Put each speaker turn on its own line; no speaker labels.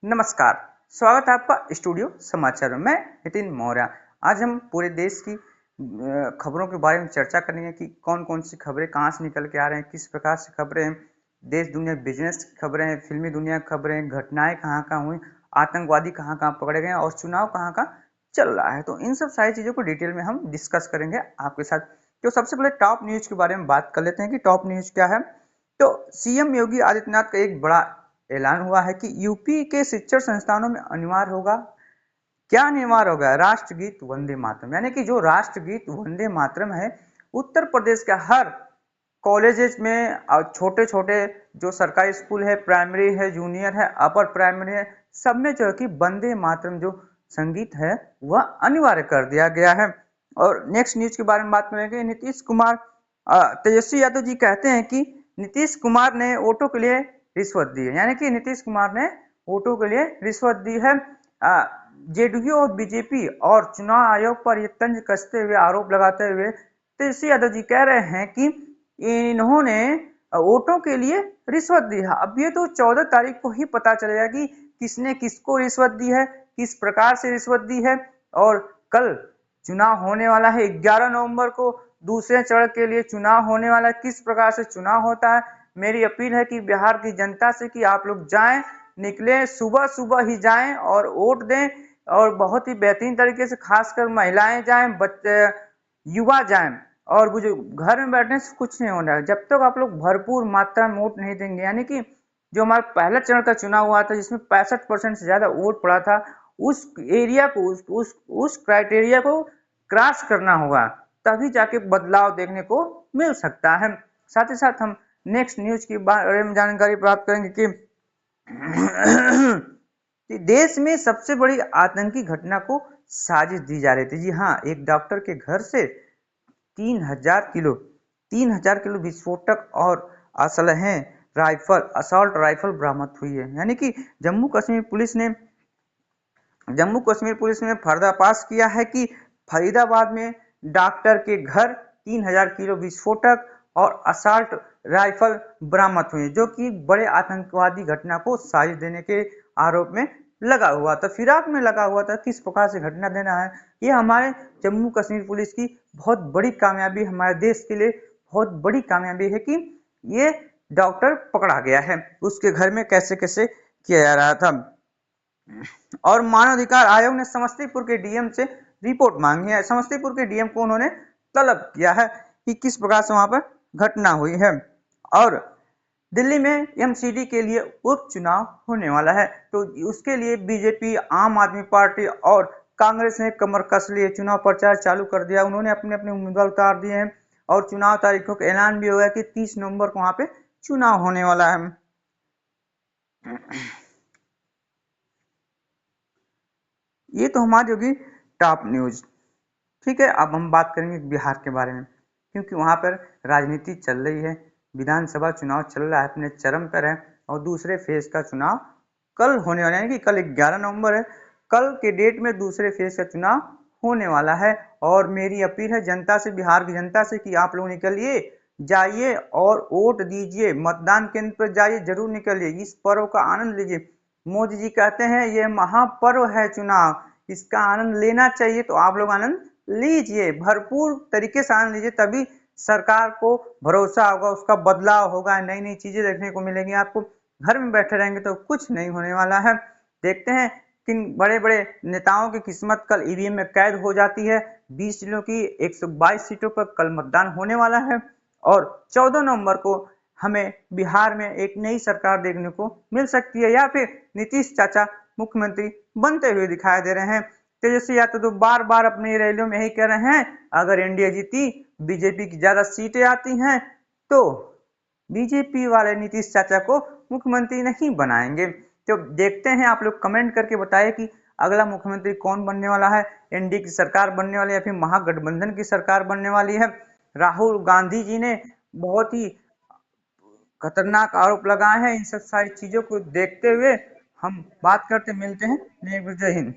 नमस्कार, स्वागत है आपका स्टूडियो समाचार में। मैं नितिन मौर्य। आज हम पूरे देश की खबरों के बारे में चर्चा करेंगे कि कौन कौन सी खबरें कहाँ से निकल के आ रहे हैं, किस प्रकार से खबरें हैं, देश दुनिया बिजनेस की खबरें हैं, फिल्मी दुनिया की खबरें हैं, घटनाएं कहाँ कहाँ हुई, आतंकवादी कहाँ कहाँ पकड़े गए और चुनाव कहाँ कहाँ चल रहा है। तो इन सब सारी चीज़ों को डिटेल में हम डिस्कस करेंगे आपके साथ। तो सबसे पहले टॉप न्यूज के बारे में बात कर लेते हैं कि टॉप न्यूज क्या है। तो सीएम योगी आदित्यनाथ का एक बड़ा ऐलान हुआ है कि यूपी के शिक्षण संस्थानों में अनिवार्य होगा। क्या अनिवार्य होगा? राष्ट्रगीत वंदे मातरम, यानी कि जो राष्ट्रगीत वंदे मातरम है उत्तर प्रदेश के हर कॉलेजेस में और छोटे छोटे जो सरकारी स्कूल है, प्राइमरी है, जूनियर है, अपर प्राइमरी है, सब में जो है कि वंदे मातरम जो संगीत है वह अनिवार्य कर दिया गया है। और नेक्स्ट न्यूज के बारे में बात करेंगे। नीतीश कुमार, तेजस्वी यादव जी कहते हैं कि नीतीश कुमार ने वोटों के लिए रिश्वत दी है, यानी कि नीतीश कुमार ने वोटों के लिए रिश्वत दी है। जेडीयू और बीजेपी और चुनाव आयोग पर ये तंज कसते हुए, आरोप लगाते हुए तेजस्वी यादव जी कह रहे हैं कि इन्होंने वोटों के लिए रिश्वत दी है। अब ये तो 14 तारीख को ही पता चलेगा कि किसने किसको रिश्वत दी है, किस प्रकार से रिश्वत दी है। और कल चुनाव होने वाला है 11 नवंबर को, दूसरे चरण के लिए चुनाव होने वाला है। किस प्रकार से चुनाव होता है, मेरी अपील है कि बिहार की जनता से कि आप लोग जाएं, निकले, सुबह सुबह ही जाएं और वोट दें। और बहुत ही बेहतरीन तरीके से, खासकर महिलाएं जाएं, बच्चे, युवा जाएं। और वो जो घर में बैठने से कुछ नहीं होना है जब तक आप लोग भरपूर मात्रा में वोट नहीं देंगे। यानी कि जो हमारा पहला चरण का चुनाव हुआ था जिसमें 65% से ज्यादा वोट पड़ा था, उस एरिया को, उस क्राइटेरिया को क्रॉस करना होगा, तभी जाके बदलाव देखने को मिल सकता है। साथ ही साथ हम नेक्स्ट न्यूज के बारे में जानकारी प्राप्त करेंगे कि देश में सबसे बड़ी आतंकी घटना को साजिश दी जा रही थी। जी हाँ, एक डॉक्टर के घर से 3000 किलो विस्फोटक और असलहे राइफल, असॉल्ट राइफल बरामद हुई है। यानी कि जम्मू कश्मीर पुलिस ने पर्दाफाश किया है कि फरीदाबाद में डॉक्टर के घर 3000 किलो विस्फोटक और असॉल्ट राइफल बरामद हुए, जो कि बड़े आतंकवादी घटना को साजिश देने के आरोप में लगा हुआ था, फिराक में लगा हुआ था। किस प्रकार से घटना देना है, ये हमारे जम्मू कश्मीर पुलिस की बहुत बड़ी कामयाबी, हमारे देश के लिए बहुत बड़ी कामयाबी है कि ये डॉक्टर पकड़ा गया है। उसके घर में कैसे कैसे किया जा रहा था। और मानवाधिकार आयोग ने समस्तीपुर के डीएम से रिपोर्ट मांगी है। समस्तीपुर के डीएम को उन्होंने तलब किया है कि किस प्रकार से वहां पर घटना हुई है। और दिल्ली में एमसीडी के लिए उपचुनाव होने वाला है, तो उसके लिए बीजेपी, आम आदमी पार्टी और कांग्रेस ने कमर कस लिए, चुनाव प्रचार चालू कर दिया। उन्होंने अपने अपने उम्मीदवार उतार दिए हैं और चुनाव तारीखों का ऐलान भी हो गया कि 30 नवंबर को वहां पे चुनाव होने वाला है। ये तो हमारी होगी टॉप न्यूज। ठीक है, अब हम बात करेंगे बिहार के बारे में, क्योंकि वहां पर राजनीति चल रही है, विधानसभा चुनाव चल रहा है, अपने चरम पर है और दूसरे फेज का चुनाव कल होने वाला है, यानी कि कल 11 नवंबर है। कल के डेट में दूसरे फेज का चुनाव होने वाला है। और मेरी अपील है जनता से, बिहार की जनता से, कि आप लोग निकलिए, जाइए और वोट दीजिए, मतदान केंद्र पर जाइए, जरूर निकलिए, इस पर्व का आनंद लीजिए। मोदी जी कहते हैं ये महापर्व है चुनाव, इसका आनंद लेना चाहिए, तो आप लोग आनंद लीजिए, भरपूर तरीके से आनंद लीजिए, तभी सरकार को भरोसा होगा, उसका बदलाव होगा, नई नई चीजें देखने को मिलेंगी आपको। घर में बैठे रहेंगे तो कुछ नहीं होने वाला है। देखते हैं किन बड़े बड़े नेताओं की किस्मत कल ईवीएम में कैद हो जाती है। 20 जिलों की 122 सीटों पर कल मतदान होने वाला है और 14 नवंबर को हमें बिहार में एक नई सरकार देखने को मिल सकती है, या फिर नीतीश चाचा मुख्यमंत्री बनते हुए दिखाई दे रहे हैं। तेजस्वी यादव तो बार बार अपनी रैलियों में यही कह रहे हैं, अगर इंडिया जीती, बीजेपी की ज्यादा सीटें आती हैं, तो बीजेपी वाले नीतीश चाचा को मुख्यमंत्री नहीं बनाएंगे। तो देखते हैं, आप लोग कमेंट करके बताइए कि अगला मुख्यमंत्री कौन बनने वाला है, एनडीए की सरकार बनने वाली है या फिर महागठबंधन की सरकार बनने वाली है। राहुल गांधी जी ने बहुत ही खतरनाक आरोप लगाए हैं। इन सब सारी चीजों को देखते हुए हम बात करते मिलते हैं। जय हिंद।